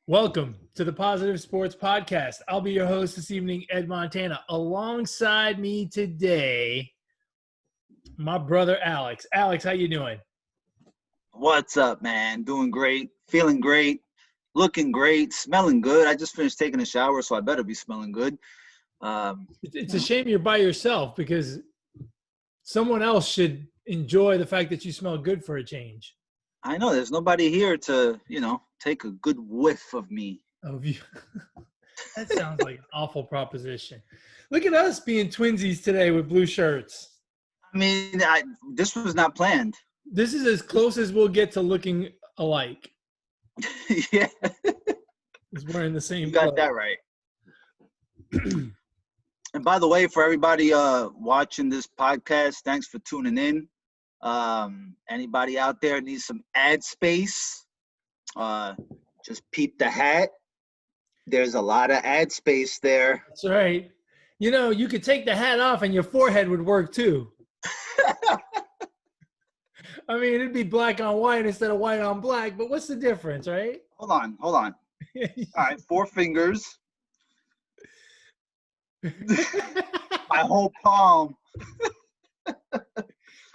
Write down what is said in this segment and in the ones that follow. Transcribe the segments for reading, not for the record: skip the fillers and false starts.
Welcome to the Positive Sports Podcast. I'll be your host this evening, Ed Montana. Alongside me today, my brother Alex. Alex, how you doing? What's up, man? Doing great, feeling great, looking great, smelling good. I just finished taking a shower, so I better be smelling good. It's a shame you're by yourself because someone else should enjoy the fact that you smell good for a change. I know there's nobody here to, take a good whiff of me. Oh, that sounds like an awful proposition. Look at us being twinsies today with blue shirts. I mean, this was not planned. This is as close as we'll get to looking alike. Yeah. Is wearing the same You got clothes. that right. And by the way, for everybody watching this podcast, thanks for tuning in. Anybody out there needs some ad space, just peep the hat. There's a lot of ad space there. That's right. You know, you could take the hat off and your forehead would work too. I mean, it'd be black on white instead of white on black, but what's the difference, right? Hold on. All right, 4 fingers. My whole palm.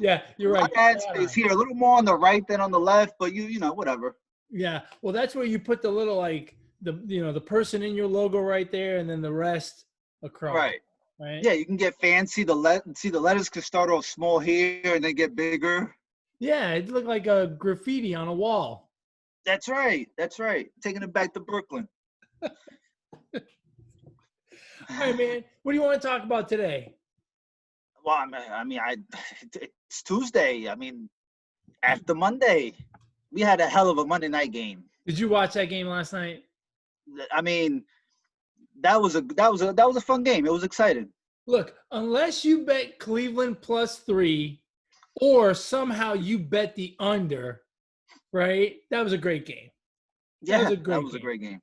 Yeah, you're right. Ad space here, a little more on the right than on the left, but you know, whatever. Yeah, well, that's where you put the little the person in your logo right there, and then the rest across. Right. Right. Yeah, you can get fancy. The letters can start off small here and then get bigger. Yeah, it looked like a graffiti on a wall. That's right. Taking it back to Brooklyn. All right, man. What do you want to talk about today? Well, it's Tuesday. I mean, after Monday, we had a hell of a Monday night game. Did you watch that game last night? I mean, that was a fun game. It was exciting. Look, unless you bet Cleveland +3 or somehow you bet the under, right? That was a great game. Yeah, that was a great game.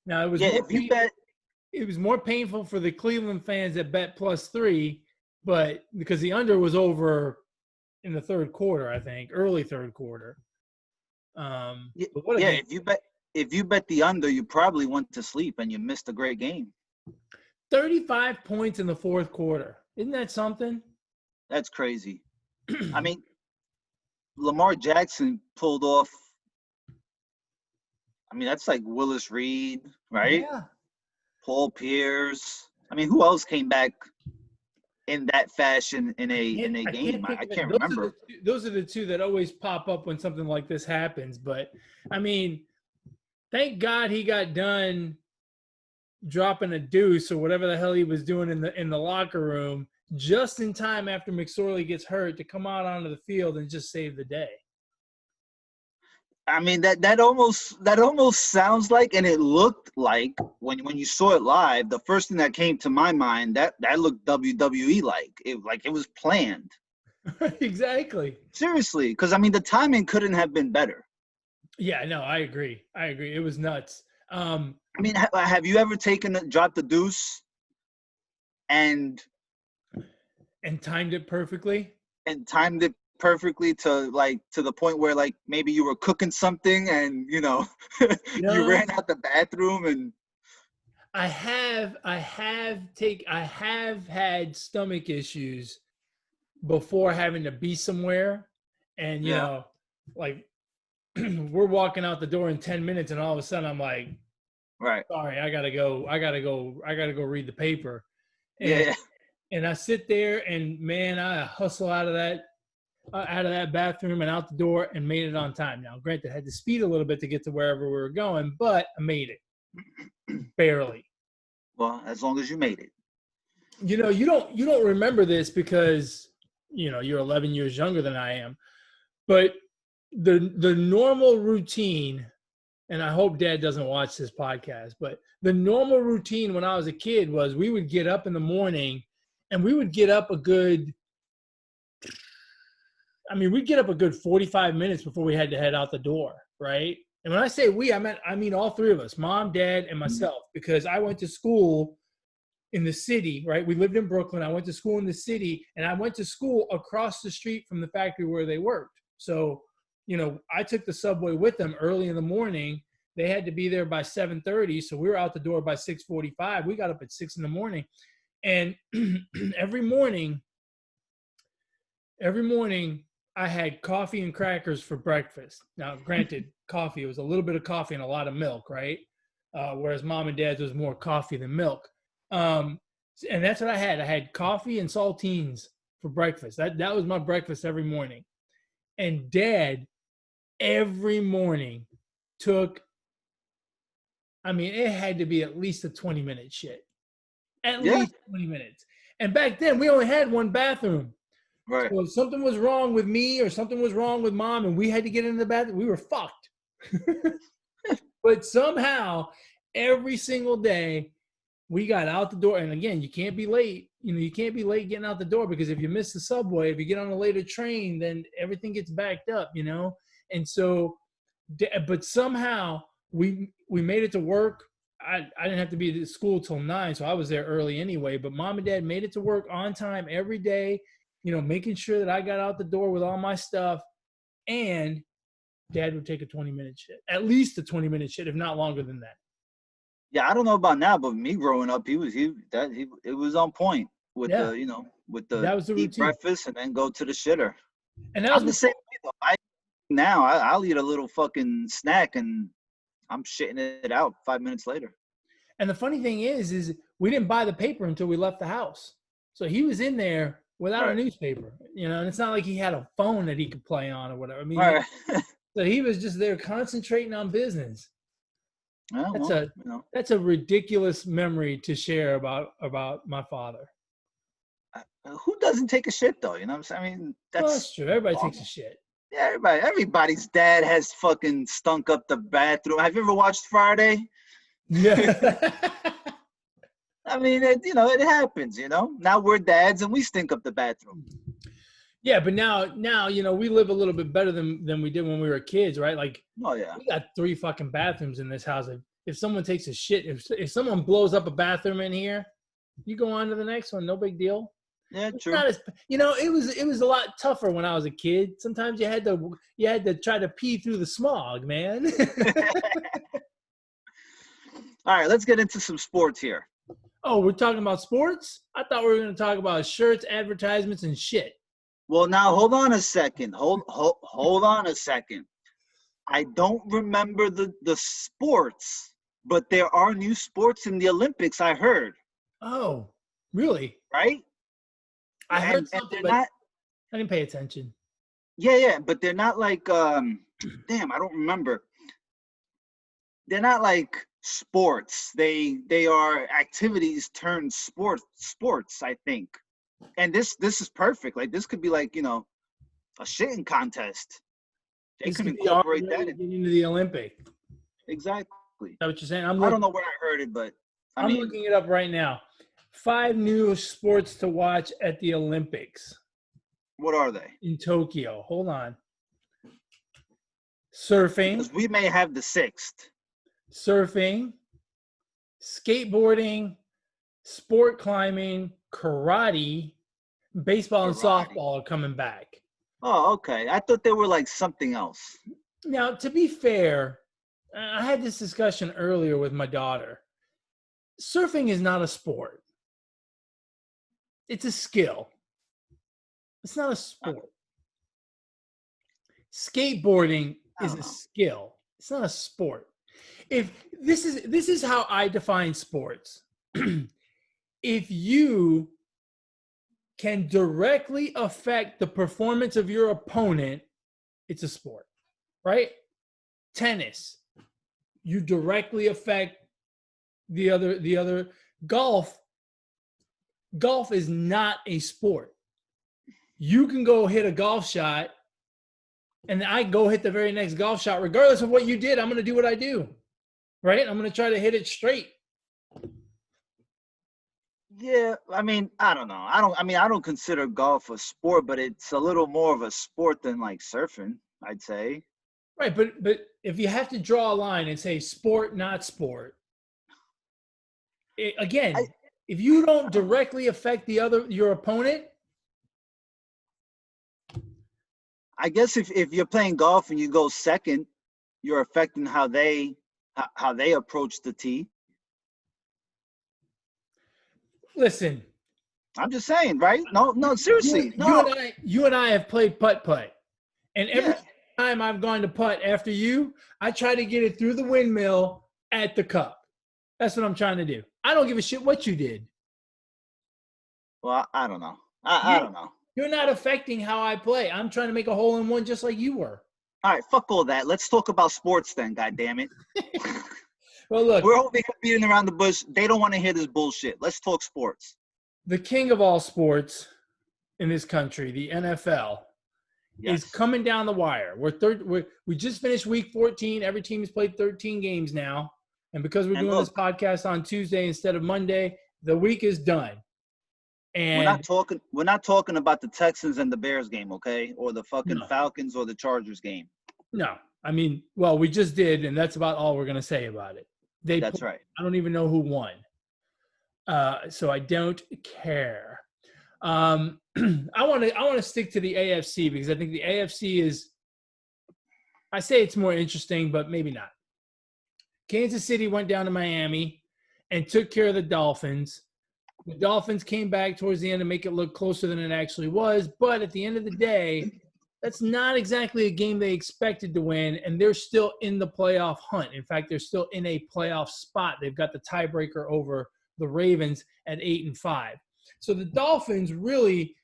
Now, it was it was more painful for the Cleveland fans that bet +3, but because the under was over in the third quarter, I think, early third quarter. If you bet the under, you probably went to sleep and you missed a great game. 35 points in the fourth quarter. Isn't that something? That's crazy. I mean, Lamar Jackson pulled off. I mean, that's like Willis Reed, right? Yeah. Paul Pierce. I mean, who else came back in that fashion in a game? I can't remember. Those are the two that always pop up when something like this happens. But I mean, thank God he got done dropping a deuce or whatever the hell he was doing in the locker room just in time after McSorley gets hurt to come out onto the field and just save the day. I mean, that almost sounds like, and it looked like when you saw it live, the first thing that came to my mind that looked WWE like it was planned. Exactly. Seriously, because I mean the timing couldn't have been better. Yeah, no, I agree. It was nuts. I mean, have you ever dropped the deuce and timed it perfectly? And timed it perfectly to the point where like maybe you were cooking something and you ran out the bathroom and I have had stomach issues before having to be somewhere, and you know, like we're walking out the door in 10 minutes and all of a sudden I'm like, right, sorry, I gotta go read the paper. And, and I sit there and man, I hustle out of that bathroom and out the door and made it on time. Now, granted, I had to speed a little bit to get to wherever we were going, but I made it. Barely. Well, as long as you made it. You know, you don't remember this because, you know, you're 11 years younger than I am. But the normal routine, and I hope Dad doesn't watch this podcast, but the normal routine when I was a kid was we would get up in the morning and we would get up a good 45 minutes before we had to head out the door, right? And when I say we, I mean all three of us, Mom, Dad, and myself, because I went to school in the city, right? We lived in Brooklyn. I went to school in the city, and I went to school across the street from the factory where they worked. So, you know, I took the subway with them early in the morning They had to be there by 7:30, so we were out the door by 6:45. We got up at 6 in the morning, and every morning I had coffee and crackers for breakfast. Now, granted, coffee, it was a little bit of coffee and a lot of milk, right? Whereas mom and dad's was more coffee than milk. And that's what I had. I had coffee and saltines for breakfast. That was my breakfast every morning. And dad every morning took, it had to be at least a 20-minute shit. At least 20 minutes. And back then, we only had one bathroom. Right. So if something was wrong with me or something was wrong with mom and we had to get into the bathroom, we were fucked. But somehow, every single day, we got out the door. And again, you can't be late. You can't be late getting out the door, because if you miss the subway, if you get on a later train, then everything gets backed up, And so, but somehow we made it to work. I didn't have to be at school till 9, so I was there early anyway. But mom and dad made it to work on time every day, making sure that I got out the door with all my stuff. And dad would take a 20-minute shit, at least a 20-minute shit, if not longer than that. Yeah, I don't know about now, but me growing up, it was on point with that was the eat breakfast and then go to the shitter. And that was the same way though. I'll eat a little fucking snack and I'm shitting it out 5 minutes later. And the funny thing is we didn't buy the paper until we left the house. So he was in there without a newspaper, and it's not like he had a phone that he could play on or whatever. So he was just there concentrating on business. That's a ridiculous memory to share about my father. Who doesn't take a shit though? You know what I'm saying? That's true. Everybody takes a shit. Yeah, everybody's dad has fucking stunk up the bathroom. Have you ever watched Friday? Yeah. It happens, Now we're dads and we stink up the bathroom. Yeah, but now, we live a little bit better than we did when we were kids, right? Like, we got 3 fucking bathrooms in this house. If someone takes a shit, if someone blows up a bathroom in here, you go on to the next one. No big deal. Yeah, it's true. It was a lot tougher when I was a kid. Sometimes you had to try to pee through the smog, man. All right, let's get into some sports here. Oh, we're talking about sports? I thought we were going to talk about shirts, advertisements, and shit. Well, now hold on a second. Hold on a second. I don't remember the sports, but there are new sports in the Olympics, I heard. Oh, really? Right? I heard something, but I didn't pay attention. Yeah, but they're not like damn, I don't remember. They're not like sports. They are activities turned sports, I think. And this is perfect. Like this could be like, a shitting contest. They could incorporate that into the Olympic. Exactly. Is that what you're saying? I don't know where I heard it, but I'm looking it up right now. 5 new sports to watch at the Olympics. What are they? In Tokyo. Hold on. Surfing. Because we may have the 6th. Surfing, skateboarding, sport climbing, karate, baseball, and softball are coming back. Oh, okay. I thought they were like something else. Now, to be fair, I had this discussion earlier with my daughter. Surfing is not a sport. It's a skill. It's not a sport. Skateboarding is a skill. It's not a sport. If this is how I define sports. If you can directly affect the performance of your opponent, it's a sport, right? Tennis, you directly affect the other. Golf is not a sport. You can go hit a golf shot and I go hit the very next golf shot. Regardless of what you did, I'm going to do what I do, right? I'm going to try to hit it straight. Yeah, I don't know. I don't consider golf a sport, but it's a little more of a sport than like surfing, I'd say. Right, but if you have to draw a line and say sport, not sport, if you don't directly affect your opponent, I guess if you're playing golf and you go second, you're affecting how they how they approach the tee. Listen, I'm just saying, right? No, seriously, no. you and I have played putt-putt. And every Yeah. time I've gone to putt after you, I try to get it through the windmill at the cup. That's what I'm trying to do. I don't give a shit what you did. Well, I don't know. I don't know. You're not affecting how I play. I'm trying to make a hole in one just like you were. All right, fuck all that. Let's talk about sports then, goddammit. Well, look. We're over here beating around the bush. They don't want to hear this bullshit. Let's talk sports. The king of all sports in this country, the NFL, is coming down the wire. We just finished week 14. Every team has played 13 games now. And because we're doing this podcast on Tuesday instead of Monday, the week is done. And we're not talking about the Texans and the Bears game, okay? Or the fucking Falcons or the Chargers game. No. I mean, well, we just did, and that's about all we're going to say about it. That's right. I don't even know who won. So I don't care. I want to stick to the AFC because I think the AFC is, I say it's more interesting, but maybe not. Kansas City went down to Miami and took care of the Dolphins. The Dolphins came back towards the end to make it look closer than it actually was. But at the end of the day, that's not exactly a game they expected to win, and they're still in the playoff hunt. In fact, they're still in a playoff spot. They've got the tiebreaker over the Ravens at 8-5. So the Dolphins really,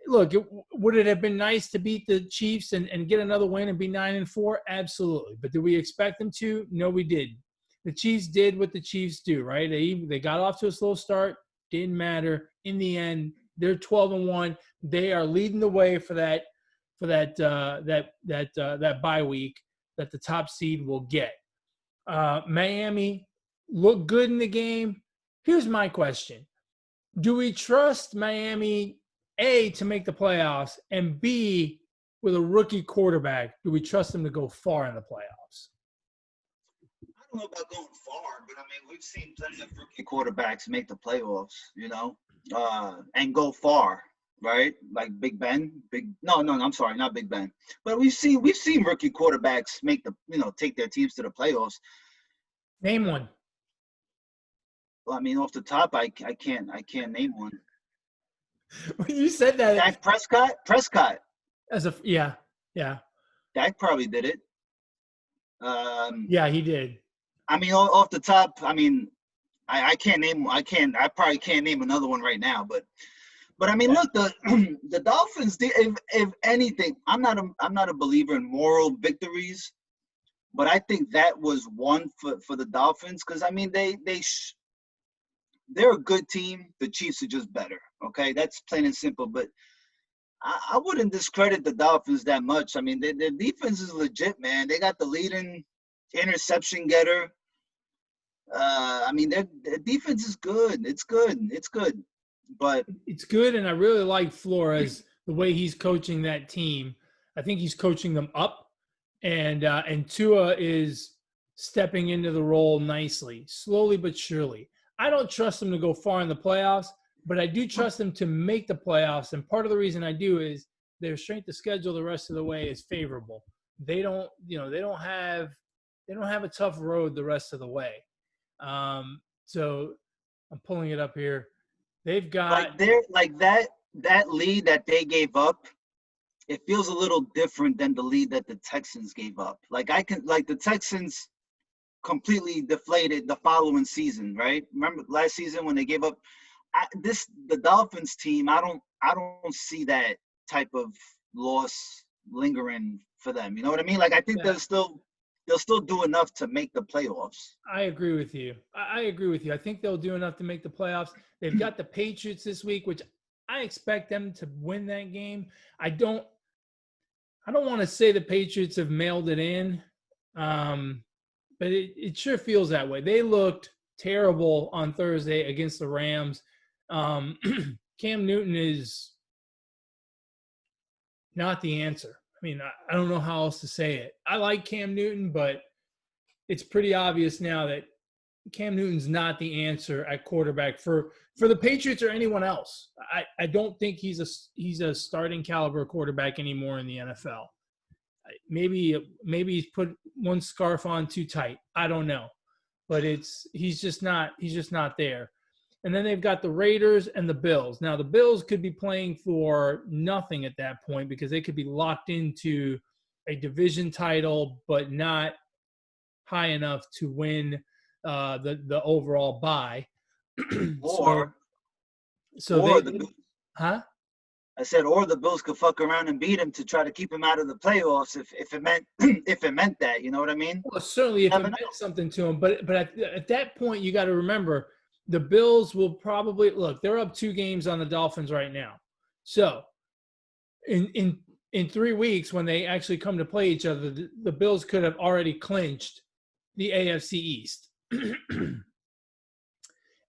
look, would it have been nice to beat the Chiefs and get another win and be 9-4? Absolutely. But did we expect them to? No, we didn't. The Chiefs did what the Chiefs do, right? They got off to a slow start. Didn't matter. In the end, they're 12-1. They are leading the way for that bye week that the top seed will get. Miami looked good in the game. Here's my question. Do we trust Miami, A, to make the playoffs, and B, with a rookie quarterback, do we trust them to go far in the playoffs? I don't know about going far, but I mean, we've seen plenty of rookie quarterbacks make the playoffs, and go far, right? Like Big Ben. I'm sorry, not Big Ben. But we've seen rookie quarterbacks make take their teams to the playoffs. Name one. Well, I mean, off the top, I can't name one. When you said that, Dak Prescott. Yeah. Dak probably did it. Yeah, he did. I mean, off the top, I mean, I probably can't name another one right now, but I mean, look, the Dolphins. If anything, I'm not a believer in moral victories, but I think that was one for the Dolphins because I mean they're a good team. The Chiefs are just better. Okay, that's plain and simple. But I wouldn't discredit the Dolphins that much. I mean, their defense is legit, man. They got the leading interception getter. I mean, their defense is good. It's good. But it's good, and I really like Flores, the way he's coaching that team. I think he's coaching them up, and Tua is stepping into the role nicely, slowly but surely. I don't trust them to go far in the playoffs, but I do trust them to make the playoffs. And part of the reason I do is their strength of schedule the rest of the way is favorable. They don't have a tough road the rest of the way. So I'm pulling it up here. They've got that lead that they gave up. It feels a little different than the lead that the Texans gave up. The Texans completely deflated the following season, right? Remember last season when they gave up the Dolphins team, I don't see that type of loss lingering for them. You know what I mean? Like I think they'll still do enough to make the playoffs. I agree with you. I think they'll do enough to make the playoffs. They've got the Patriots this week, which I expect them to win that game. I don't want to say the Patriots have mailed it in, but it sure feels that way. They looked terrible on Thursday against the Rams. Cam Newton is not the answer. I mean, I don't know how else to say it. I like Cam Newton, but it's pretty obvious now that Cam Newton's not the answer at quarterback for the Patriots or anyone else. I don't think he's a starting caliber quarterback anymore in the NFL. maybe he's put one scarf on too tight. I don't know, but he's just not there. And then they've got the Raiders and the Bills. Now the Bills could be playing for nothing at that point because they could be locked into a division title, but not high enough to win the overall bye. Or they, the Bills. huh? I said, or the Bills could fuck around and beat him to try to keep him out of the playoffs if it meant if it meant that. You know what I mean? Well, certainly if it meant something to him. But at that point, you got to remember the Bills will probably look. They're up 2 games on the Dolphins right now. So in 3 weeks, when they actually come to play each other, the Bills could have already clinched the AFC East,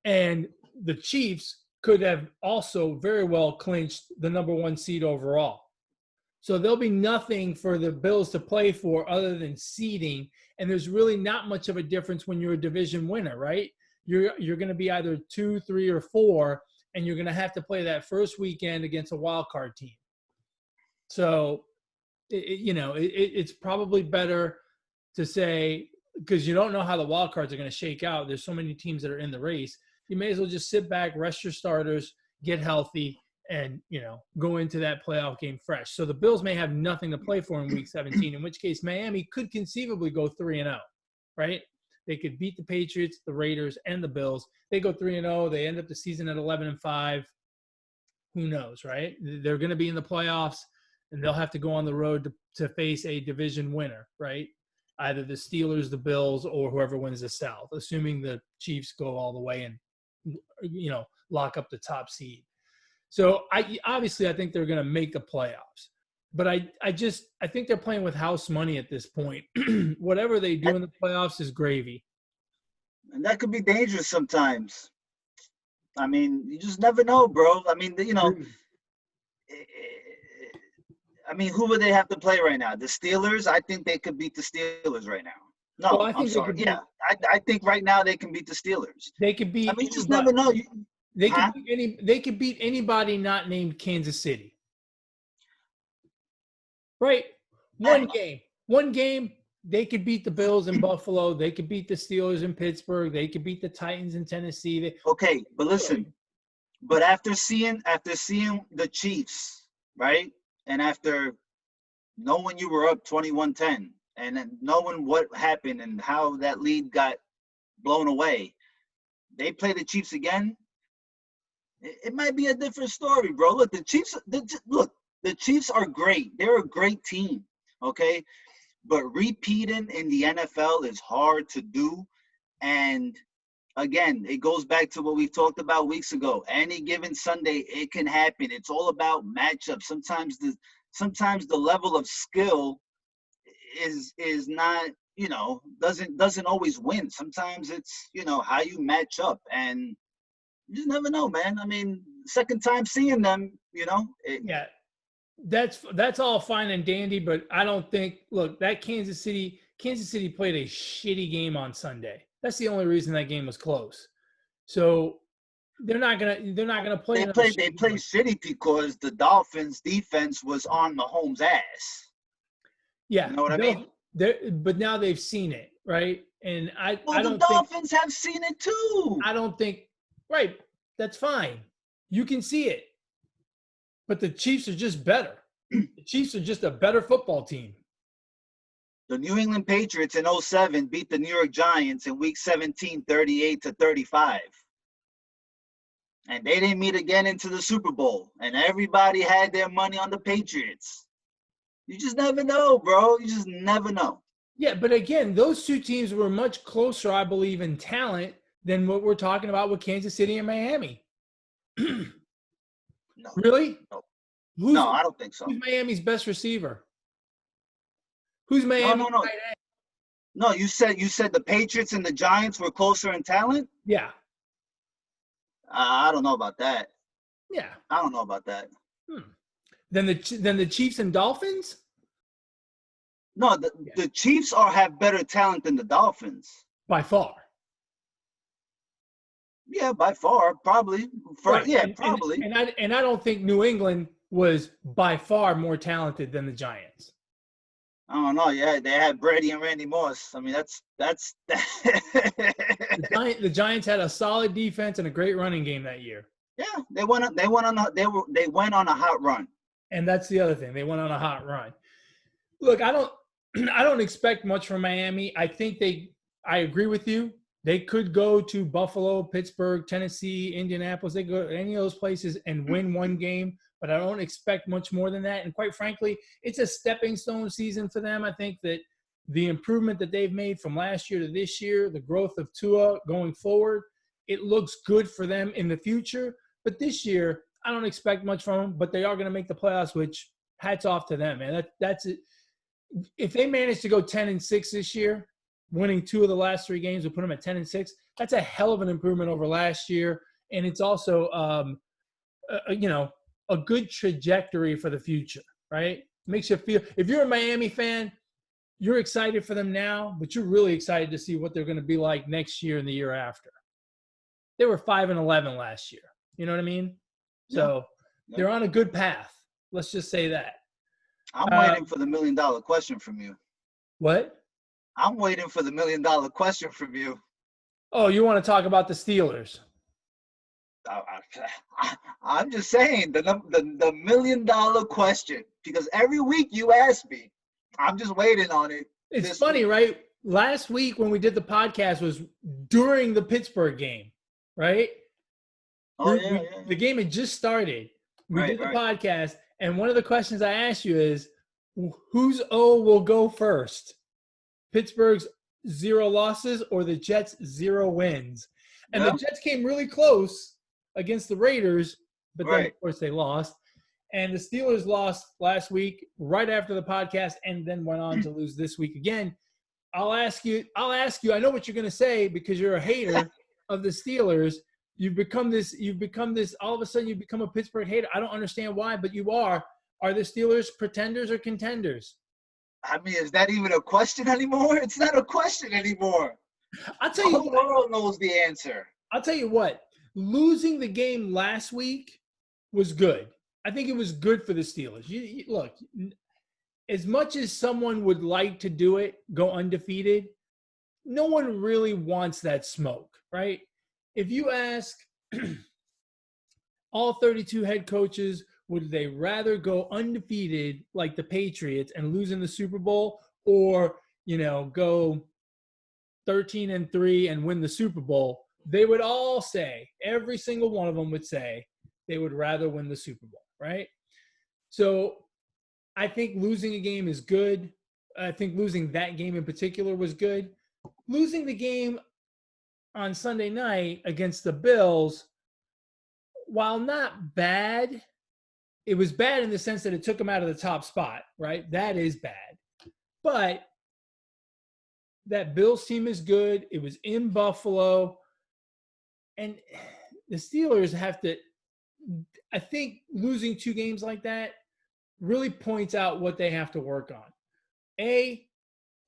and the Chiefs could have also very well clinched the number 1 seed overall. So there'll be nothing for the Bills to play for other than seeding, and there's really not much of a difference when you're a division winner, right? You're going to be either 2, 3, or 4, and you're going to have to play that first weekend against a wild card team. So, it's probably better to say, because you don't know how the wild cards are going to shake out. There's so many teams that are in the race. You may as well just sit back, rest your starters, get healthy, and, go into that playoff game fresh. So the Bills may have nothing to play for in Week 17, in which case Miami could conceivably go 3-0, right? They could beat the Patriots, the Raiders, and the Bills. They go 3-0. They end up the season at 11-5. Who knows, right? They're going to be in the playoffs, and they'll have to go on the road to face a division winner, right? Either the Steelers, the Bills, or whoever wins the South, assuming the Chiefs go all the way and, lock up the top seed. So I think they're going to make the playoffs. But I think they're playing with house money at this point. Whatever they do in the playoffs is gravy. And that could be dangerous sometimes. I mean, you just never know, bro. I mean, who would they have to play right now? The Steelers? I think they could beat the Steelers right now. No, well, I'm sorry. Yeah, I think right now they can beat the Steelers. They could beat. I mean, you just never know. They could beat anybody not named Kansas City. Right? One game, they could beat the Bills in Buffalo. They could beat the Steelers in Pittsburgh. They could beat the Titans in Tennessee. Okay, but listen. But after seeing the Chiefs, right, and after knowing you were up 21-10, and then knowing what happened and how that lead got blown away, they play the Chiefs again. It might be a different story, bro. Look, the Chiefs are great. They're a great team, okay? But repeating in the NFL is hard to do. And, again, it goes back to what we've talked about weeks ago. Any given Sunday, it can happen. It's all about matchups. Sometimes the level of skill is not, doesn't always win. Sometimes it's, how you match up. And you just never know, man. I mean, second time seeing them, Yeah. That's all fine and dandy, but I don't think. Look, that Kansas City played a shitty game on Sunday. That's the only reason that game was close. So they're not gonna play. They played shitty because the Dolphins' defense was on Mahomes' ass. Yeah, you know what I mean. But now they've seen it, right? And the Dolphins have seen it too. I don't think. Right, that's fine. You can see it. But the Chiefs are just better. The Chiefs are just a better football team. The New England Patriots in 2007 beat the New York Giants in Week 17, 38-35. And they didn't meet again into the Super Bowl. And everybody had their money on the Patriots. You just never know, bro. You just never know. Yeah, but again, those two teams were much closer, I believe, in talent than what we're talking about with Kansas City and Miami. No. Really? No, I don't think so. Who's Miami's best receiver? Who's Miami's tight end? No, you said the Patriots and the Giants were closer in talent? Yeah. I don't know about that. Yeah. I don't know about that. Then the Chiefs and Dolphins? No, the Chiefs have better talent than the Dolphins. By far. Yeah, by far, probably. Probably. And I don't think New England was by far more talented than the Giants. I don't know. Yeah, they had Brady and Randy Moss. I mean, that's The Giants had a solid defense and a great running game that year. yeah. They went on a hot run. And that's the other thing. They went on a hot run. Look, I don't expect much from Miami. I agree with you. They could go to Buffalo, Pittsburgh, Tennessee, Indianapolis. They go to any of those places and win one game, but I don't expect much more than that. And quite frankly, it's a stepping stone season for them. I think that the improvement that they've made from last year to this year, the growth of Tua going forward, it looks good for them in the future. But this year, I don't expect much from them, but they are going to make the playoffs, which hats off to them, man. That's it. If they manage to go 10-6 this year, winning 2 of the last 3 games will put them at 10-6. That's a hell of an improvement over last year, and it's also, a good trajectory for the future, right? Makes you feel. If you're a Miami fan, you're excited for them now, but you're really excited to see what they're going to be like next year and the year after. They were 5-11 last year. You know what I mean? So they're on a good path. Let's just say that. I'm waiting for the $1 million question from you. What? I'm waiting for the $1 million question from you. Oh, you want to talk about the Steelers? I'm just saying the $1 million question, because every week you ask me. I'm just waiting on it. It's funny, right? Last week when we did the podcast was during the Pittsburgh game, right? Oh, yeah. The game had just started. We did the podcast, and one of the questions I asked you is, whose O will go first? Pittsburgh's 0 losses or the Jets' 0 wins? And the Jets came really close against the Raiders, but then, of course, they lost. And the Steelers lost last week right after the podcast and then went on to lose this week again. I'll ask you, I know what you're going to say because you're a hater of the Steelers. You've become this, all of a sudden you've become a Pittsburgh hater. I don't understand why, but you are. Are the Steelers pretenders or contenders? I mean, is that even a question anymore? It's not a question anymore. I'll tell you the world knows the answer. I'll tell you what. Losing the game last week was good. I think it was good for the Steelers. Look, as much as someone would like to do it, go undefeated, no one really wants that smoke, right? If you ask all 32 head coaches, would they rather go undefeated like the Patriots and lose in the Super Bowl, or, go 13-3 and win the Super Bowl? They would all say, every single one of them would say they would rather win the Super Bowl, right? So I think losing a game is good. I think losing that game in particular was good. Losing the game on Sunday night against the Bills, while not bad, it was bad in the sense that it took them out of the top spot, right? That is bad. But that Bills team is good. It was in Buffalo. And the Steelers have to – I think losing 2 games like that really points out what they have to work on. They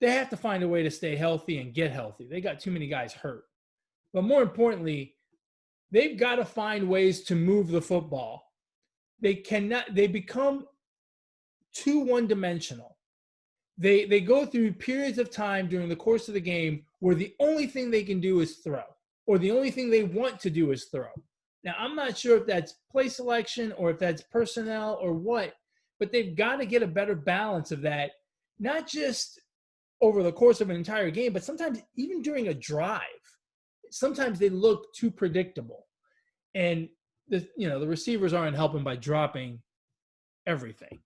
have to find a way to stay healthy and get healthy. They got too many guys hurt. But more importantly, they've got to find ways to move the football. They become too one-dimensional. They go through periods of time during the course of the game where the only thing they can do is throw, or the only thing they want to do is throw. Now, I'm not sure if that's play selection or if that's personnel or what, but they've got to get a better balance of that, not just over the course of an entire game, but sometimes even during a drive. Sometimes they look too predictable. And the receivers aren't helping by dropping everything.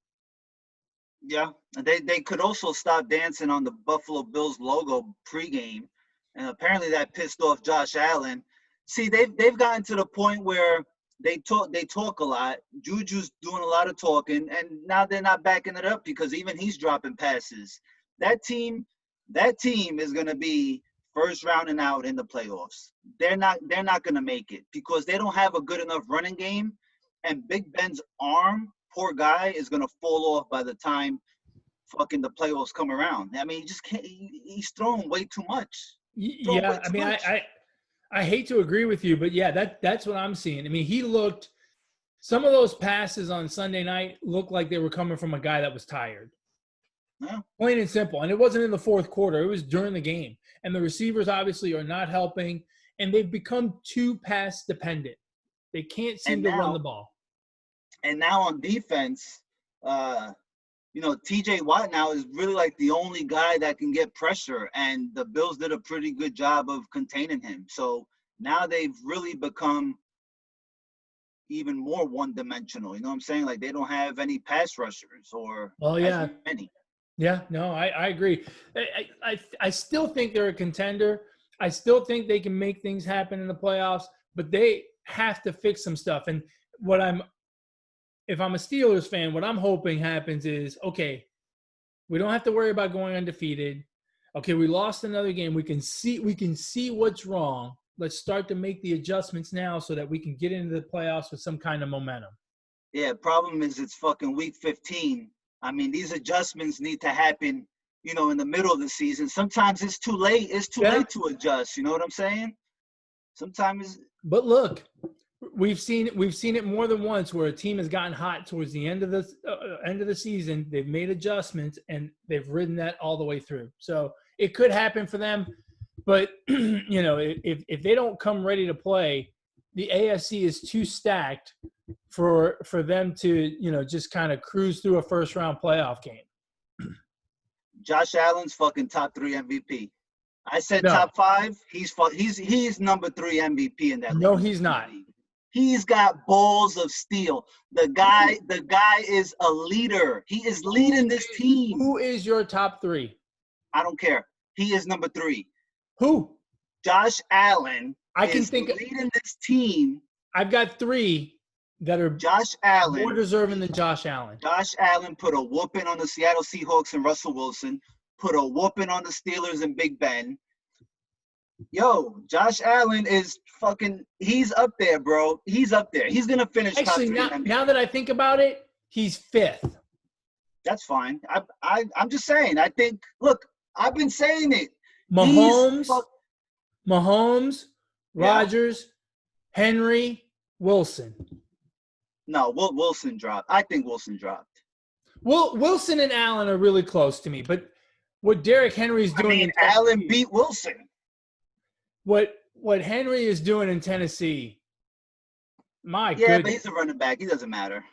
Yeah, they could also stop dancing on the Buffalo Bills logo pregame, and apparently that pissed off Josh Allen. See, they've gotten to the point where they talk a lot. Juju's doing a lot of talking, and now they're not backing it up because even he's dropping passes. That team is going to be first round and out in the playoffs. They're not going to make it because they don't have a good enough running game, and Big Ben's arm, poor guy, is going to fall off by the time fucking the playoffs come around. I mean, he just can't. He's throwing way too much. Yeah, I mean, I hate to agree with you, but yeah, that's what I'm seeing. I mean, some of those passes on Sunday night looked like they were coming from a guy that was tired. Yeah. Plain and simple. And it wasn't in the fourth quarter. It was during the game. And the receivers obviously are not helping. And they've become too pass dependent. They can't seem to run the ball. And now on defense, TJ Watt now is really like the only guy that can get pressure. And the Bills did a pretty good job of containing him. So now they've really become even more one-dimensional. You know what I'm saying? Like they don't have any pass rushers or as many. Yeah, no, I agree. I still think they're a contender. I still think they can make things happen in the playoffs, but they have to fix some stuff. And if I'm a Steelers fan, what I'm hoping happens is, okay, we don't have to worry about going undefeated. Okay, we lost another game. We can see what's wrong. Let's start to make the adjustments now so that we can get into the playoffs with some kind of momentum. Yeah, problem is it's fucking week 15. I mean, these adjustments need to happen, in the middle of the season. Sometimes it's too late. It's too late to adjust. You know what I'm saying? Sometimes. But look, we've seen it more than once where a team has gotten hot towards the end of the season. They've made adjustments and they've ridden that all the way through. So it could happen for them. But, if they don't come ready to play, the AFC is too stacked for them to, just kind of cruise through a first-round playoff game. Josh Allen's fucking top 3 MVP. I said top 5. He's number 3 MVP in that league. No, he's not. He's got balls of steel. The guy is a leader. He is leading this team. Who is your top 3? I don't care. He is number 3. Who? Josh Allen. Leading this team. I've got 3 that are Josh Allen more deserving than Josh Allen. Josh Allen put a whooping on the Seattle Seahawks and Russell Wilson. Put a whooping on the Steelers and Big Ben. Yo, Josh Allen is he's up there, bro. He's up there. He's going to finish Actually, top 3. now that I think about it, he's 5th. That's fine. I'm just saying. I think, look, I've been saying it. Mahomes, Rodgers, Henry, Wilson. No, Wilson dropped. I think Wilson dropped. Well, Wilson and Allen are really close to me, but what Derrick Henry's doing Allen beat Wilson. What Henry is doing in Tennessee, my goodness. Yeah, but he's a running back. He doesn't matter.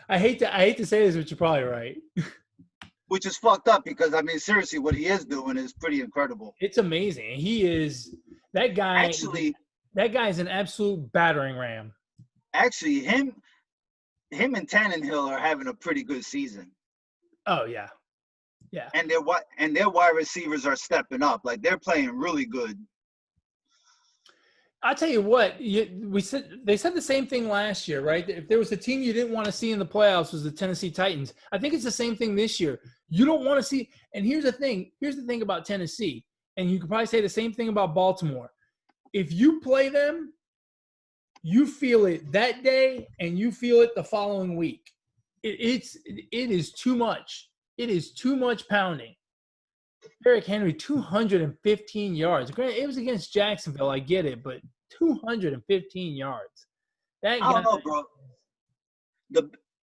I hate to say this, but you're probably right. Which is fucked up because, seriously, what he is doing is pretty incredible. It's amazing. He is – that guy – Actually – that guy is an absolute battering ram. Actually, him and Tannehill are having a pretty good season. Oh, yeah. Yeah. And their wide receivers are stepping up. Like, they're playing really good. I'll tell you what, they said the same thing last year, right? If there was a team you didn't want to see in the playoffs was the Tennessee Titans. I think it's the same thing this year. You don't want to see – and here's the thing about Tennessee, and you could probably say the same thing about Baltimore. If you play them, you feel it that day and you feel it the following week. It is too much. It is too much pounding. Derrick Henry, 215 yards. Granted, it was against Jacksonville. I get it, but 215 yards. I don't know, bro.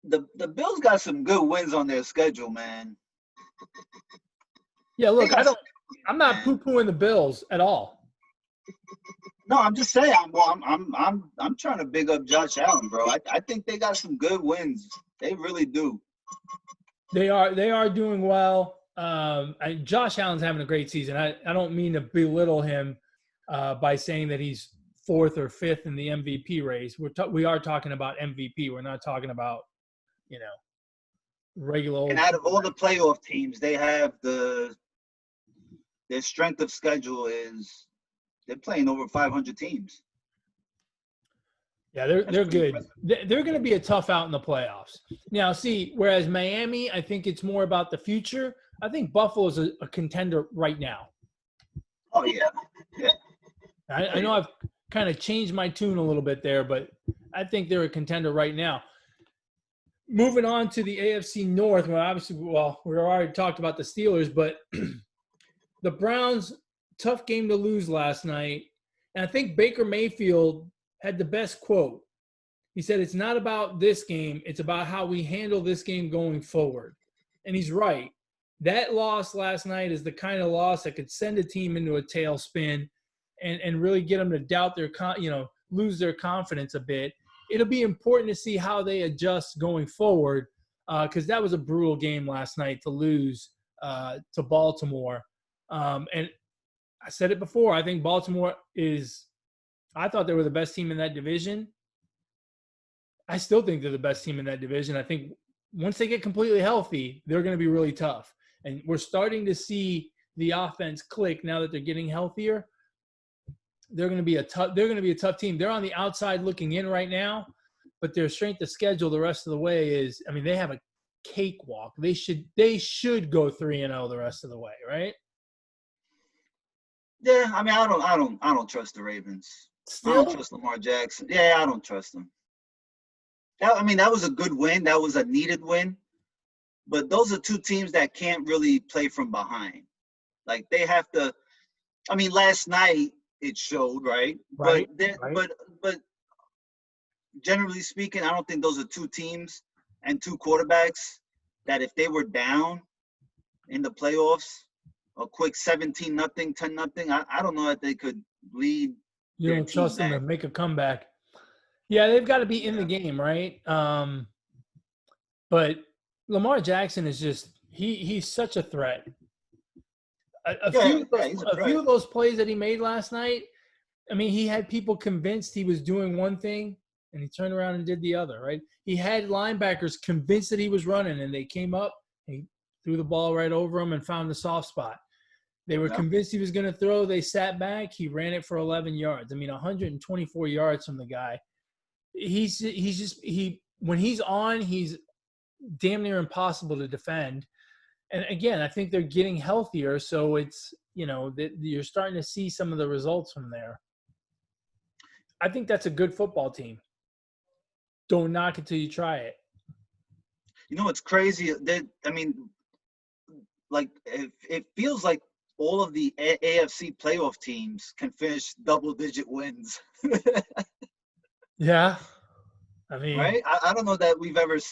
The Bills got some good wins on their schedule, man. Yeah, look, I'm not poo-pooing the Bills at all. No, I'm just saying. I'm trying to big up Josh Allen, bro. I think they got some good wins. They really do. They are doing well. Josh Allen's having a great season. I don't mean to belittle him by saying that he's 4th or 5th in the MVP race. We are talking about MVP. We're not talking about regular. And out of all the playoff teams, they have their strength of schedule is. They're playing over 500 teams. Yeah, they're good. They're going to be a tough out in the playoffs. Now, see, whereas Miami, I think it's more about the future. I think Buffalo's a contender right now. Oh, yeah. Yeah. I know I've kind of changed my tune a little bit there, but I think they're a contender right now. Moving on to the AFC North, we already talked about the Steelers, but the Browns – tough game to lose last night. And I think Baker Mayfield had the best quote. He said, it's not about this game. It's about how we handle this game going forward. And he's right. That loss last night is the kind of loss that could send a team into a tailspin and really get them to doubt their, lose their confidence a bit. It'll be important to see how they adjust going forward because that was a brutal game last night to lose to Baltimore. And I said it before. I think Baltimore I thought they were the best team in that division. I still think they're the best team in that division. I think once they get completely healthy, they're going to be really tough. And we're starting to see the offense click now that they're getting healthier. They're going to be a tough team. They're on the outside looking in right now, but their strength of schedule the rest of the way is, they have a cakewalk. They should go 3-0 the rest of the way, right? Yeah, I don't trust the Ravens. Still? I don't trust Lamar Jackson. Yeah, I don't trust him. That was a good win. That was a needed win. But those are two teams that can't really play from behind. Like they have to. Last night it showed, right? Right. But generally speaking, I don't think those are two teams and two quarterbacks that if they were down in the playoffs, a quick 17-0, 10-0, I don't know that they could lead. You don't trust them to make a comeback. Yeah, they've got to be in the game, right? But Lamar Jackson is just he's such a threat. A few of those plays that he made last night, he had people convinced he was doing one thing and he turned around and did the other, right? He had linebackers convinced that he was running and they came up and he threw the ball right over him and found the soft spot. They were convinced he was going to throw. They sat back. He ran it for 11 yards. 124 yards from the guy. When he's on, he's damn near impossible to defend. And again, I think they're getting healthier, so it's you're starting to see some of the results from there. I think that's a good football team. Don't knock it till you try it. It's crazy. It feels like all of the AFC playoff teams can finish double-digit wins. Yeah. Right? I don't know that we've ever –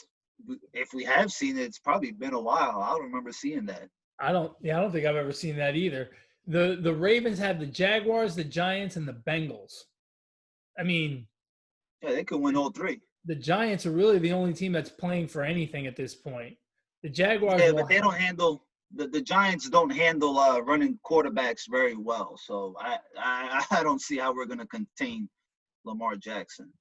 if we have seen it, it's probably been a while. I don't remember seeing that. I don't think I've ever seen that either. The Ravens have the Jaguars, the Giants, and the Bengals. Yeah, they could win all three. The Giants are really the only team that's playing for anything at this point. The Jaguars – Yeah, but they don't handle – the Giants don't handle running quarterbacks very well. So I don't see how we're going to contain Lamar Jackson.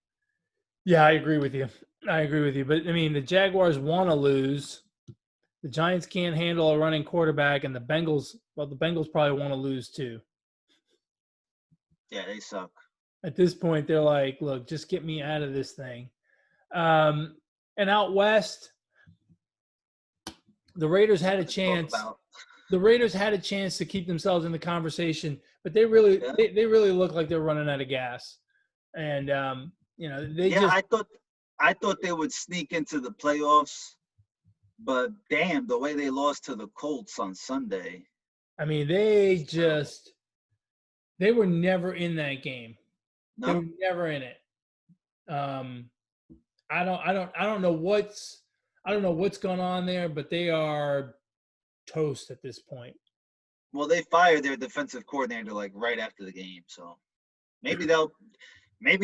Yeah, I agree with you. But, the Jaguars want to lose. The Giants can't handle a running quarterback, and the Bengals probably want to lose too. Yeah, they suck. At this point, they're like, look, just get me out of this thing. And out west, the Raiders had a chance. The Raiders had a chance to keep themselves in the conversation, but they really look like they're running out of gas. And I thought they would sneak into the playoffs, but damn, the way they lost to the Colts on Sunday. They were never in that game. No. They were never in it. I don't know what's going on there, but they are toast at this point. Well, they fired their defensive coordinator right after the game, so maybe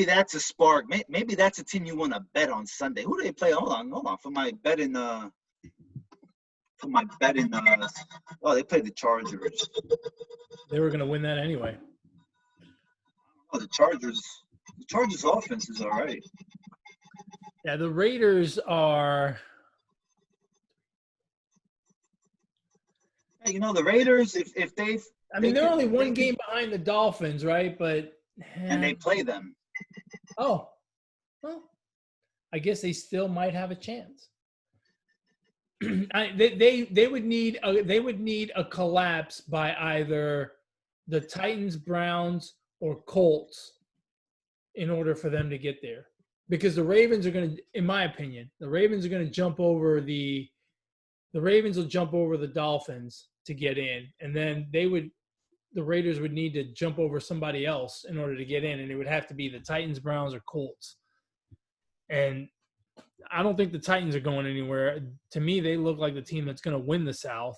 that's a spark. Maybe that's a team you want to bet on Sunday. Who do they play? Hold on. For my betting, oh, they played the Chargers. They were going to win that anyway. Oh, the Chargers offense is all right. Yeah, the Raiders are. The Raiders, if they've. They're only one game behind the Dolphins, right? But. And they play them. Oh, well, I guess they still might have a chance. They would need a collapse by either the Titans, Browns, or Colts in order for them to get there. Because the Ravens are going to, in my opinion, jump over the Ravens will jump over the Dolphins to get in, and then the Raiders would need to jump over somebody else in order to get in, and it would have to be the Titans, Browns, or Colts. And I don't think the Titans are going anywhere. To me, they look like the team that's going to win the South.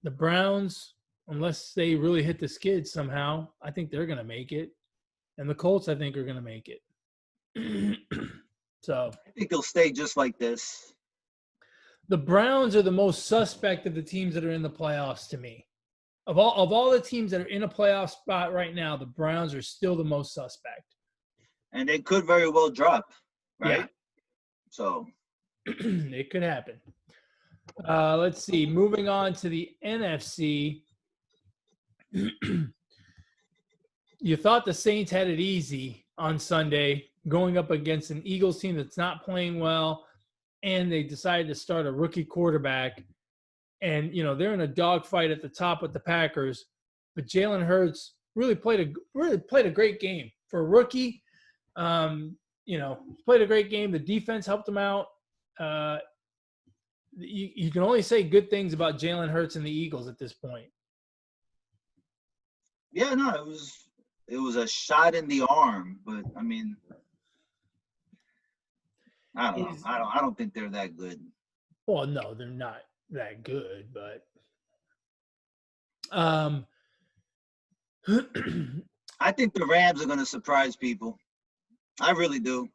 The Browns, unless they really hit the skid somehow, I think they're going to make it. And the Colts, I think, are going to make it. So I think they'll stay just like this. the Browns are the most suspect of the teams that are in the playoffs to me. Of all the teams that are in a playoff spot right now, the Browns are still the most suspect. And they could very well drop, right? Yeah. So it could happen. Let's see. Moving on to the NFC. You thought the Saints had it easy on Sunday going up against an Eagles team that's not playing well, and they decided to start a rookie quarterback. And, they're in a dogfight at the top with the Packers. But Jalen Hurts really played a great game. For a rookie, played a great game. The defense helped him out. You can only say good things about Jalen Hurts and the Eagles at this point. Yeah, no, it was a shot in the arm, but I mean, I don't know. I don't think they're that good. Well, no, they're not that good, but I think the Rams are going to surprise people. I really do.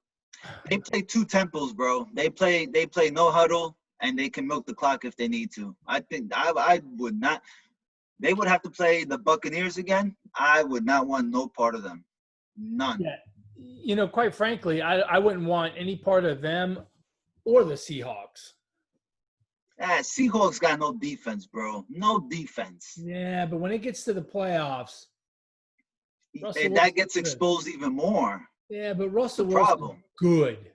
They play two tempos, bro. They play no huddle, and they can milk the clock if they need to. I think I would not. They would have to play the Buccaneers again. I would not want no part of them. None. Yeah. Quite frankly, I wouldn't want any part of them or the Seahawks. Seahawks got no defense, bro. No defense. Yeah, but when it gets to the playoffs, that gets exposed even more. Yeah, but Russell Wilson's good.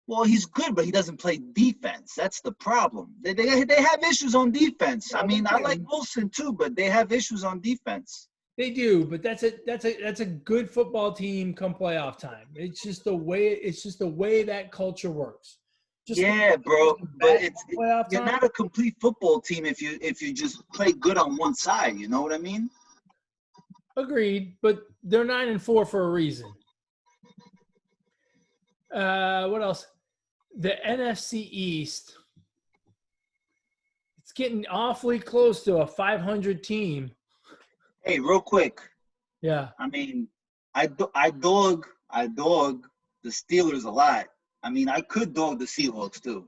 Well, he's good, but he doesn't play defense. That's the problem. They have issues on defense. I mean, I like Wilson too, but they have issues on defense. They do, but that's a good football team come playoff time. It's just the way that culture works. Bro, but you're not a complete football team if you just play good on one side. You know what I mean? Agreed, but they're 9-4 for a reason. What else? The NFC East. It's getting awfully close to a 500 team. Hey, real quick. Yeah. I mean, I dog the Steelers a lot. I mean, I could dog the Seahawks too.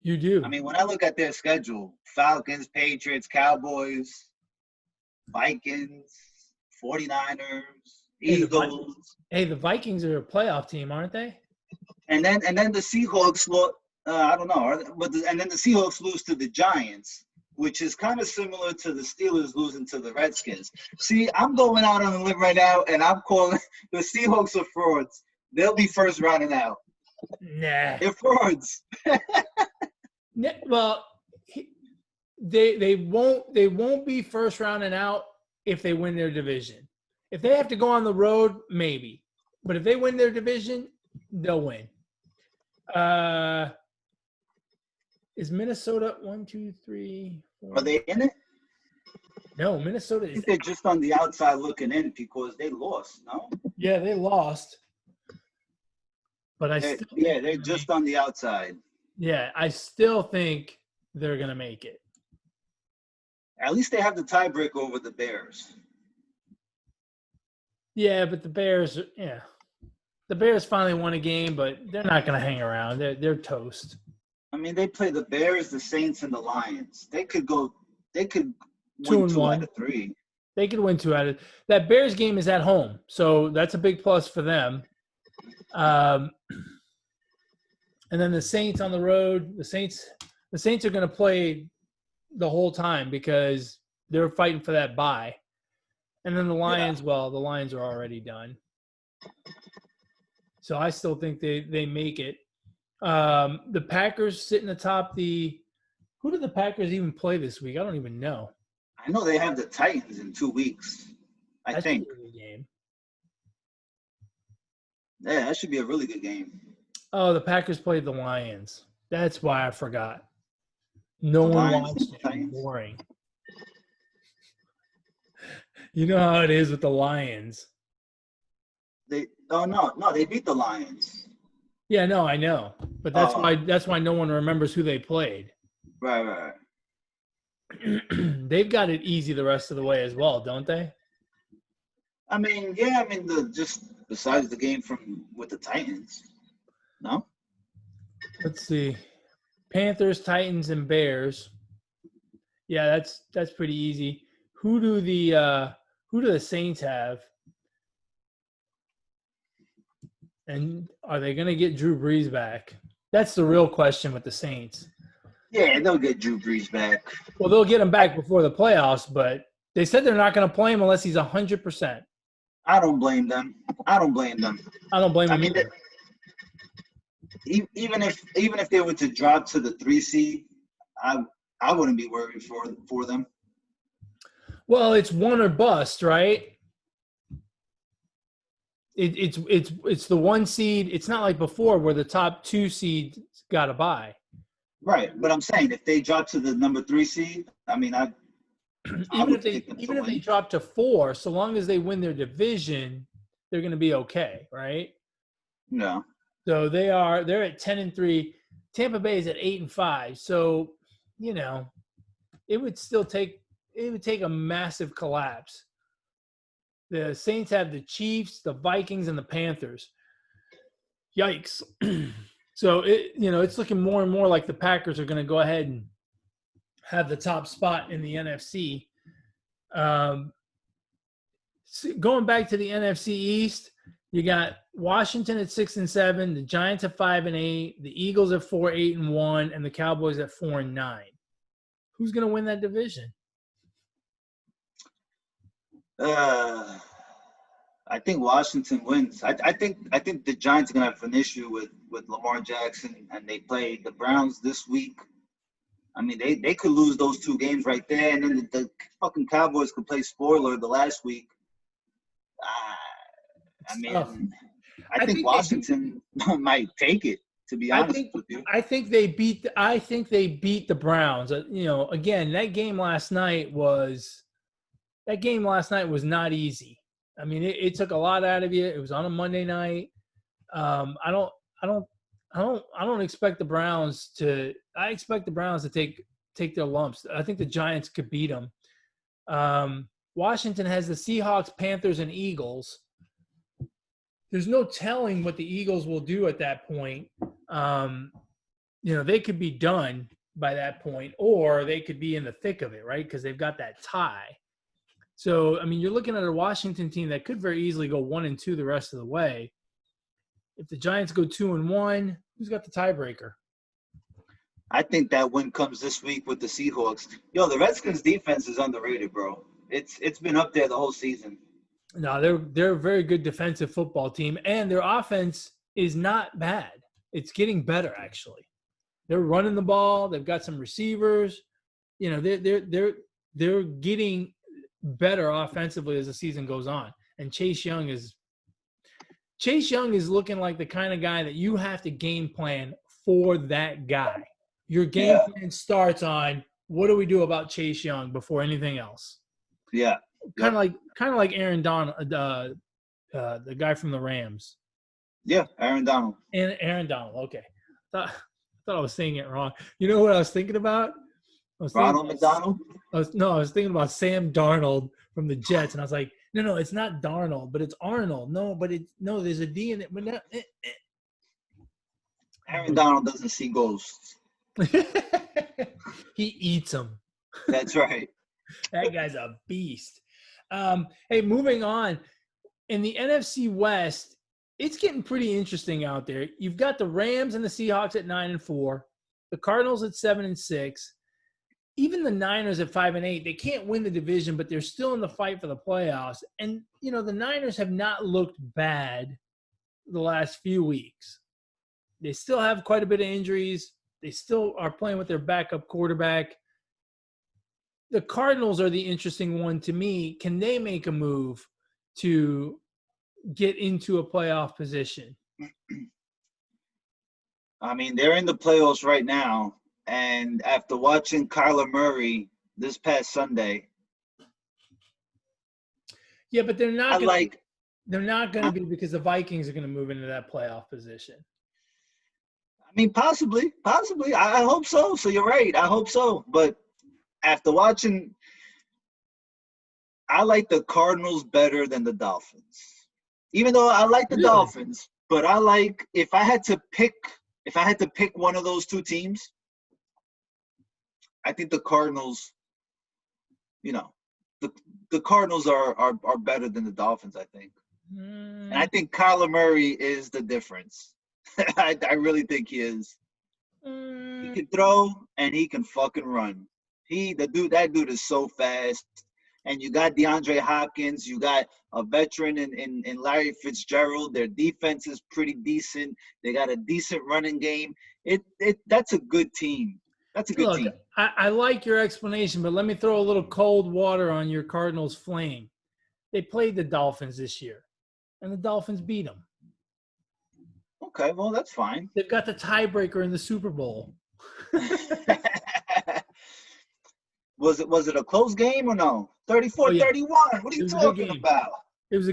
You do. I mean, when I look at their schedule, Falcons, Patriots, Cowboys, Vikings, 49ers, Eagles. Hey, the Vikings are a playoff team, aren't they? And then the Seahawks, I don't know, and then the Seahawks lose to the Giants, which is kind of similar to the Steelers losing to the Redskins. See, I'm going out on a limb right now, and I'm calling the Seahawks are frauds. They'll be first rounding out. Nah, they're frauds. Well, they won't be first rounding out if they win their division. If they have to go on the road, maybe. But if they win their division, they'll win. Is Minnesota 1, 2, 3, 4? Are they in it? No, Minnesota is. I think they're just on the outside looking in because they lost. No. Yeah, they lost. But they're just on the outside. Yeah, I still think they're gonna make it. At least they have the tiebreaker over the Bears. Yeah, but the Bears finally won a game, but they're not gonna hang around. They're toast. I mean, they play the Bears, the Saints, and the Lions. They could win 2 out of 3. They could win 2 out of – that Bears game is at home, so that's a big plus for them. And then the Saints on the road, the Saints are going to play the whole time because they're fighting for that bye. And then the Lions, the Lions are already done. So I still think they make it. The Packers sitting atop the – who did the Packers even play this week? I don't even know. I know they have the Titans in 2 weeks, I think. That's a good game. Yeah, that should be a really good game. Oh, the Packers played the Lions. That's why I forgot. No one watched it. Boring. You know how it is with the Lions. Oh no, they beat the Lions. Yeah, no, I know, but Oh, that's why no one remembers who they played. right. They've got it easy the rest of the way as well, don't they? I mean, yeah, I mean the just besides the game from with the Titans. No? Let's see. Panthers, Titans, and Bears. Yeah, that's pretty easy. Who do the Saints have? And are they going to get Drew Brees back? That's the real question with the Saints. Yeah, they'll get Drew Brees back. Well, they'll get him I, back before the playoffs, but they said they're not going to play him unless he's 100%. I don't blame them. I don't blame them. I don't blame I him mean, either. even if they were to drop to the 3 seed, I wouldn't be worried for them. Well, it's one or bust, right? It's the 1 seed. It's not like before where the top 2 seeds got a bye. Right, but I'm saying if they drop to the number 3 seed, I mean, I even would if they take them to even if they win. drop to 4, so long as they win their division, they're going to be okay, right? No. So they're at 10-3. Tampa Bay is at 8-5. So, it would take a massive collapse. The Saints have the Chiefs, the Vikings, and the Panthers. Yikes. So it's looking more and more like the Packers are going to go ahead and have the top spot in the NFC. Going back to the NFC East, you got Washington at 6-7, the Giants at 5-8, the Eagles at 4-8-1, and the Cowboys at 4-9. Who's going to win that division? I think Washington wins. I think the Giants are gonna have an issue with Lamar Jackson, and they play the Browns this week. I mean, they could lose those 2 games right there, and then the fucking Cowboys could play spoiler the last week. I Tough. mean, I I think think they Washington might take it. To be honest with you, I think they beat the Browns. Again, that game last night was not easy. I mean, it took a lot out of you. It was on a Monday night. I don't expect the Browns to. I expect the Browns to take their lumps. I think the Giants could beat them. Washington has the Seahawks, Panthers, and Eagles. There's no telling what the Eagles will do at that point. They could be done by that point, or they could be in the thick of it, right? Because they've got that tie. So, I mean, you're looking at a Washington team that could very easily go 1-2 the rest of the way. If the Giants go 2-1, who's got the tiebreaker? I think that win comes this week with the Seahawks. Yo, the Redskins defense is underrated, bro. It's been up there the whole season. No, they're a very good defensive football team, and their offense is not bad. It's getting better, actually. They're running the ball. They've got some receivers. They're getting better offensively as the season goes on. And Chase Young is looking like the kind of guy that you have to game plan for that guy. Your game plan starts on what do we do about Chase Young before anything else. Yeah. Kind of like Aaron Donald, the guy from the Rams. Yeah, Aaron Donald. And Aaron Donald. Okay, I thought I was saying it wrong. You know what I was thinking about? Ronald McDonald. I was thinking about Sam Darnold from the Jets, and I was like, no, it's not Darnold, but it's Arnold. There's a D in it. But Aaron Donald doesn't see ghosts. He eats them. That's right. That guy's a beast. Hey, moving on. In the NFC West, it's getting pretty interesting out there. You've got the Rams and the Seahawks at 9-4, the Cardinals at 7-6, even the Niners at 5-8. They can't win the division, but they're still in the fight for the playoffs. And the Niners have not looked bad the last few weeks. They still have quite a bit of injuries. They still are playing with their backup quarterback. The Cardinals are the interesting one to me. Can they make a move to get into a playoff position? I mean, they're in the playoffs right now, and after watching Kyler Murray this past Sunday, yeah, but they're not. They're not going to be because the Vikings are going to move into that playoff position. I mean, possibly. I hope so. So you're right. I hope so. But after watching, I like the Cardinals better than the Dolphins. Even though I like the Really? Dolphins, but I like if I had to pick one of those two teams, I think the Cardinals, you know, the Cardinals are better than the Dolphins, I think. And I think Kyler Murray is the difference. I really think he is. He can throw and he can fucking run. That dude is so fast. And you got DeAndre Hopkins, you got a veteran in Larry Fitzgerald. Their defense is pretty decent. They got a decent running game. That's a good team. That's a good Look, team. I like your explanation, but let me throw a little cold water on your Cardinals flame. They played the Dolphins this year, and the Dolphins beat them. Okay, well, that's fine. They've got the tiebreaker in the Super Bowl. Was it a close game or no? 34-31. What are you talking about? It was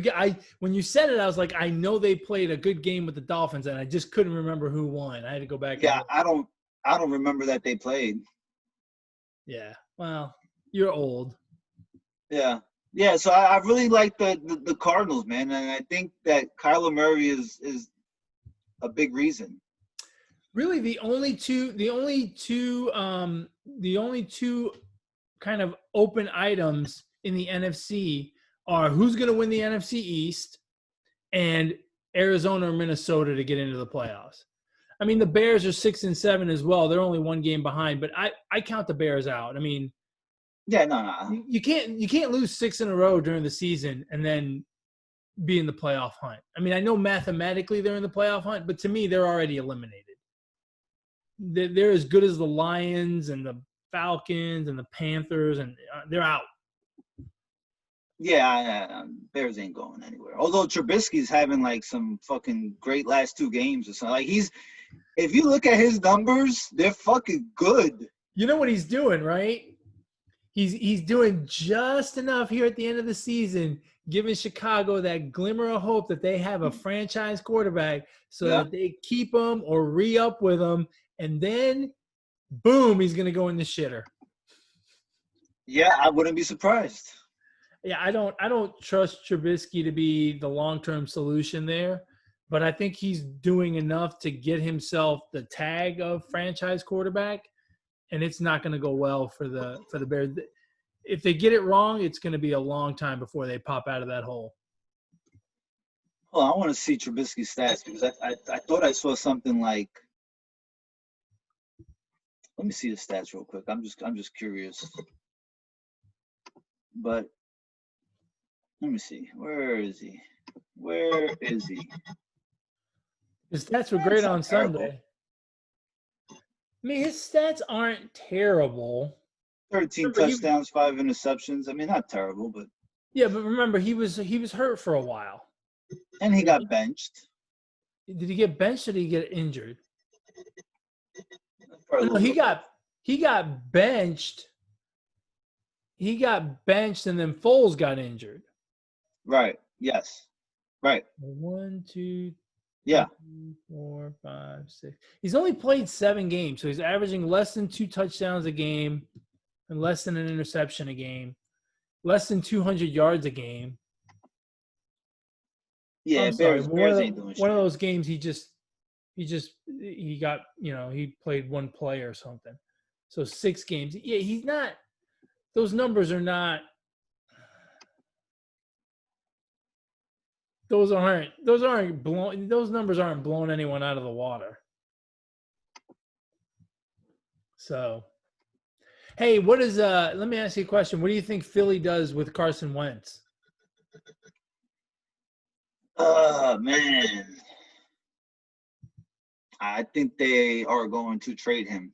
when you said it, I was like, I know they played a good game with the Dolphins, and I just couldn't remember who won. I had to go back. Yeah, I don't remember that they played. Yeah, well, you're old. Yeah. So I really like the Cardinals, man, and I think that Kyler Murray is a big reason. Really, the only two kind of open items in the NFC are who's going to win the NFC East and Arizona or Minnesota to get into the playoffs. I mean, the Bears are 6-7 as well. They're only one game behind, but I count the Bears out. I mean, yeah, no. You can't lose 6 in a row during the season and then be in the playoff hunt. I mean, I know mathematically they're in the playoff hunt, but to me, they're already eliminated. They're as good as the Lions and the Falcons and the Panthers, and they're out. Yeah, Bears ain't going anywhere. Although Trubisky's having like some fucking great last 2 games or something. Like if you look at his numbers, they're fucking good. You know what he's doing, right? He's doing just enough here at the end of the season, giving Chicago that glimmer of hope that they have a franchise quarterback so that they keep him or re-up with him, and then, boom, he's going to go in the shitter. Yeah, I wouldn't be surprised. Yeah, I don't trust Trubisky to be the long-term solution there, but I think he's doing enough to get himself the tag of franchise quarterback, and it's not going to go well for the Bears. If they get it wrong, it's going to be a long time before they pop out of that hole. Well, I want to see Trubisky's stats because I thought I saw something like. Let me see the stats real quick. I'm just curious. But let me see. Where is he? His stats were great on Sunday. I mean, his stats aren't terrible. 13 touchdowns, 5 interceptions. I mean, not terrible, but yeah. But remember, he was hurt for a while, and he got benched. Did he get benched or did he get injured? No, he got benched. He got benched, and then Foles got injured. Right. Yes. Right. 1, 2, yeah. 3, 4, 5, 6. He's only played 7 games, so he's averaging less than 2 touchdowns a game and less than an interception a game, less than 200 yards a game. Yeah, Bears ain't doing shit. One of those games he got, he played 1 play or something. So 6 games. Yeah, he's not – those numbers are not – those numbers aren't blowing anyone out of the water. So, hey, let me ask you a question. What do you think Philly does with Carson Wentz? Man. I think they are going to trade him.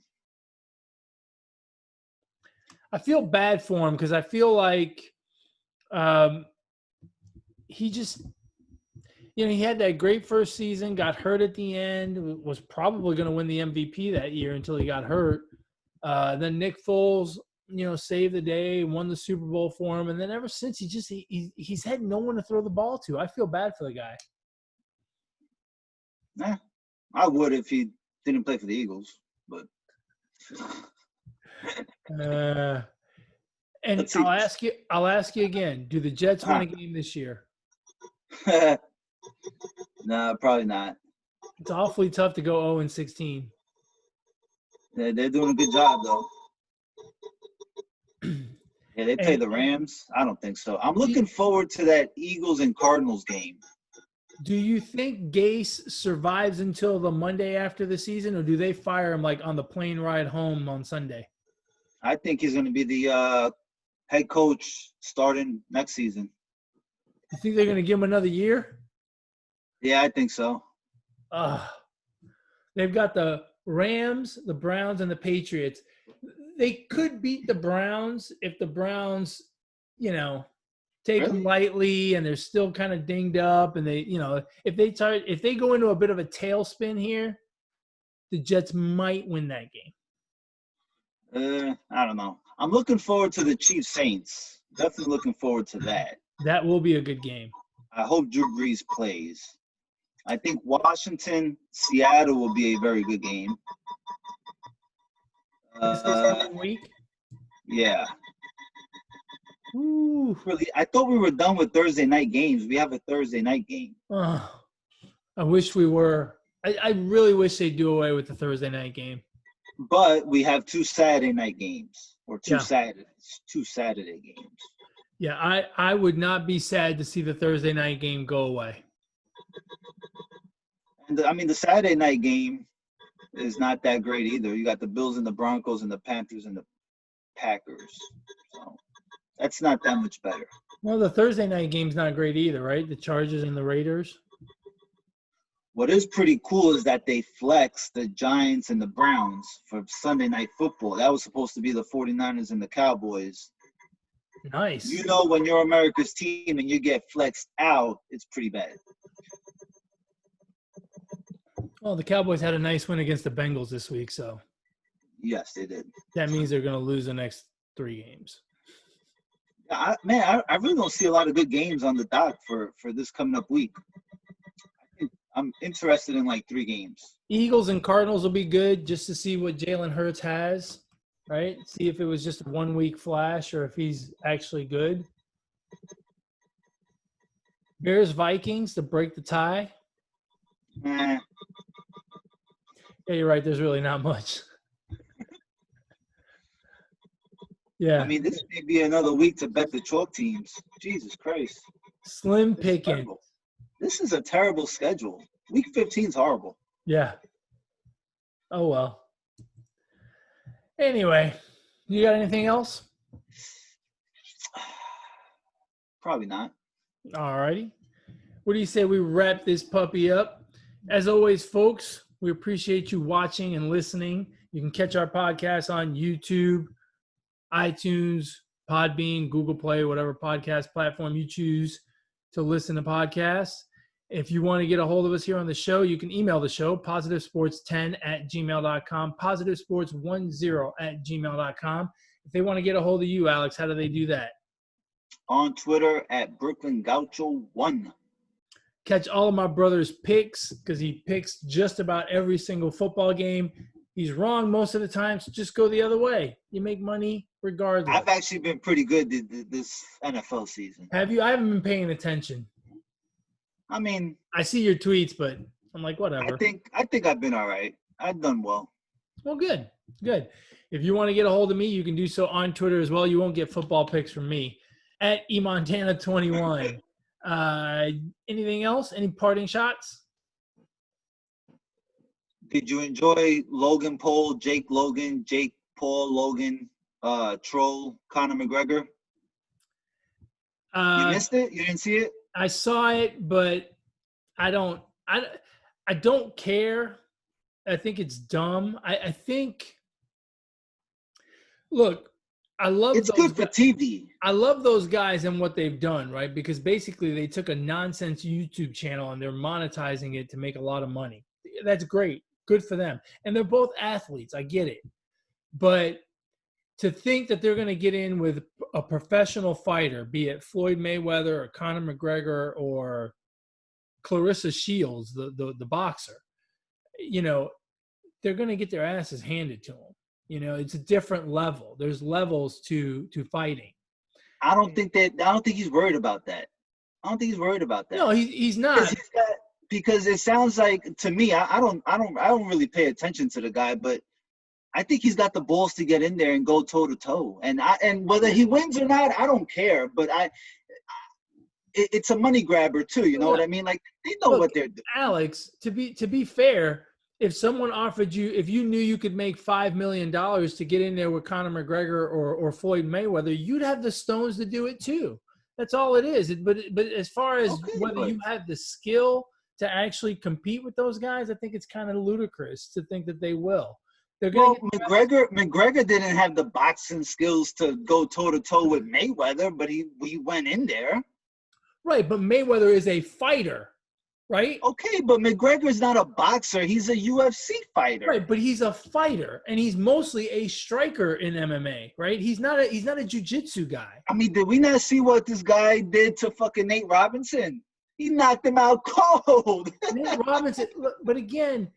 I feel bad for him because I feel like he just – he had that great first season, got hurt at the end, was probably going to win the MVP that year until he got hurt. Then Nick Foles saved the day, won the Super Bowl for him, and then ever since he's had no one to throw the ball to. I feel bad for the guy. I would if he didn't play for the Eagles, but And I'll ask you again. Do the Jets win a game this year? No, probably not. It's awfully tough to go 0-16. They're doing a good job though. Yeah, they play the Rams. I don't think so. I'm looking forward to that Eagles and Cardinals game. Do you think Gase survives until the Monday after the season, or do they fire him like on the plane ride home on Sunday? I think he's going to be the head coach starting next season. You think they're going to give him another year? Yeah, I think so. They've got the Rams, the Browns, and the Patriots. They could beat the Browns if the Browns, take them lightly and they're still kind of dinged up, and they, if they go into a bit of a tailspin here, the Jets might win that game. I don't know. I'm looking forward to the Chiefs Saints. Definitely looking forward to that. That will be a good game. I hope Drew Brees plays. I think Washington, Seattle will be a very good game. This coming week? Yeah. Ooh. Really, I thought we were done with Thursday night games. We have a Thursday night game. I wish we were. I really wish they'd do away with the Thursday night game. But we have 2 Saturday night games, or two Saturday games. Yeah, I would not be sad to see the Thursday night game go away. And the Saturday night game is not that great either. You got the Bills and the Broncos and the Panthers and the Packers. So that's not that much better. Well, the Thursday night game's not great either, right? The Chargers and the Raiders. What is pretty cool is that they flexed the Giants and the Browns for Sunday Night Football. That was supposed to be the 49ers and the Cowboys. Nice. When you're America's team and you get flexed out, it's pretty bad. Well, the Cowboys had a nice win against the Bengals this week, so. Yes, they did. That means they're going to lose the next 3 games. I really don't see a lot of good games on the dock for this coming up week. I'm interested in like 3 games. Eagles and Cardinals will be good just to see what Jalen Hurts has, right? See if it was just a 1-week flash or if he's actually good. Bears Vikings to break the tie. Yeah, you're right. There's really not much. Yeah. This may be another week to bet the chalk teams. Jesus Christ. Slim picking. This is a terrible schedule. Week 15 is horrible. Yeah. Oh, well. Anyway, you got anything else? Probably not. All righty. What do you say we wrap this puppy up? As always, folks, we appreciate you watching and listening. You can catch our podcast on YouTube, iTunes, Podbean, Google Play, whatever podcast platform you choose to listen to podcasts. If you want to get a hold of us here on the show, you can email the show, positivesports10@gmail.com, positivesports10@gmail.com. If they want to get a hold of you, Alex, how do they do that? On Twitter at Brooklyn Gaucho 1. Catch all of my brother's picks because he picks just about every single football game. He's wrong most of the time, so just go the other way. You make money regardless. I've actually been pretty good this NFL season. Have you? I haven't been paying attention. I see your tweets, but I'm like, whatever. I think I've been all right. I've done well. Well, good. If you want to get a hold of me, you can do so on Twitter as well. You won't get football picks from me at eMontana21. Anything else? Any parting shots? Did you enjoy Logan Paul, Jake Paul, Logan, Troll, Conor McGregor? You missed it? You didn't see it? I saw it, but I don't care. I think it's dumb. I think look, I love it's good for TV. I love those guys and what they've done, right? Because basically they took a nonsense YouTube channel and they're monetizing it to make a lot of money. That's great. Good for them. And they're both athletes. I get it. But to think that they're going to get in with a professional fighter, be it Floyd Mayweather or Conor McGregor or Clarissa Shields, the boxer, you know, they're going to get their asses handed to them. You know, it's a different level. There's levels to fighting. I don't think he's worried about that. I don't think he's worried about that. No, he's not. Because it sounds like to me, I don't really pay attention to the guy, but I think he's got the balls to get in there and go toe to toe. And whether he wins or not, I don't care. But it's a money grabber too. You know what I mean? Like they know what they're doing. Alex, to be fair, if someone offered you, if you knew you could make $5 million to get in there with Conor McGregor or Floyd Mayweather, you'd have the stones to do it too. That's all it is. But as far as whether you have the skill to actually compete with those guys, I think it's kind of ludicrous to think that they will. McGregor didn't have the boxing skills to go toe to toe with Mayweather, but he went in there. Right, but Mayweather is a fighter, right? Okay, but McGregor's not a boxer. He's a UFC fighter. Right, but he's a fighter, and he's mostly a striker in MMA, right? He's not a jiu-jitsu guy. I mean, did we not see what this guy did to fucking Nate Robinson? He knocked him out cold. Nate Robinson, but again,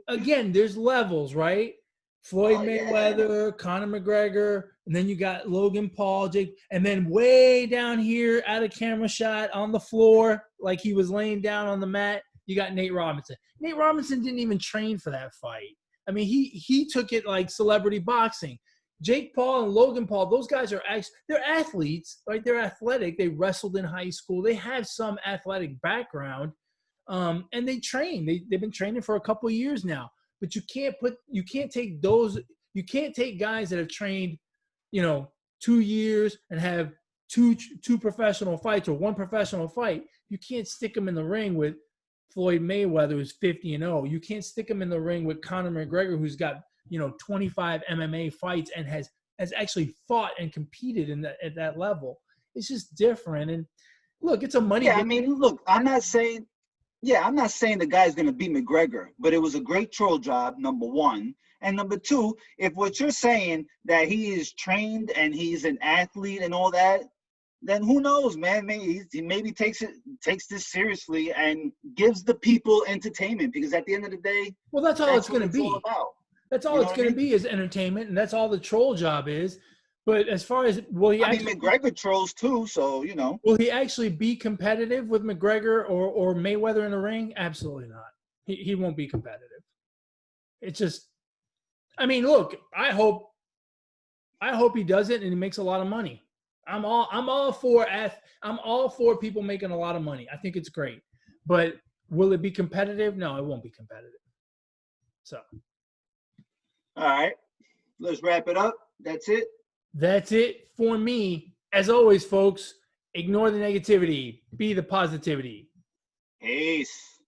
there's levels, right? Floyd Mayweather, Conor McGregor, and then you got Logan Paul, Jake, and then way down here out of camera shot on the floor, like he was laying down on the mat, you got Nate Robinson. Nate Robinson didn't even train for that fight. I mean, he took it like celebrity boxing. Jake Paul and Logan Paul, those guys are they're athletes, right? They're athletic. They wrestled in high school. They have some athletic background, and they train. They've been training for a couple of years now. But you can't take guys that have trained, 2 years and have two professional fights or one professional fight. You can't stick them in the ring with Floyd Mayweather, who's 50-0. You can't stick him in the ring with Conor McGregor, who's got 25 MMA fights and has actually fought and competed at that level. It's just different. And look, it's a money. Yeah, I mean, look, I'm not saying the guy's going to beat McGregor, but it was a great troll job, number one. And number two, if what you're saying that he is trained and he's an athlete and all that, then who knows, man? Maybe he maybe takes this seriously and gives the people entertainment, because at the end of the day, well, that's all it's going to be. That's all it's going to be is entertainment, and that's all the troll job is. But as far as McGregor trolls too, so will he actually be competitive with McGregor or Mayweather in the ring? Absolutely not. He won't be competitive. It's just, I mean, look, I hope he does it and he makes a lot of money. I'm all for people making a lot of money. I think it's great. But will it be competitive? No, it won't be competitive. So. All right. Let's wrap it up. That's it. That's it for me. As always, folks, ignore the negativity. Be the positivity. Peace.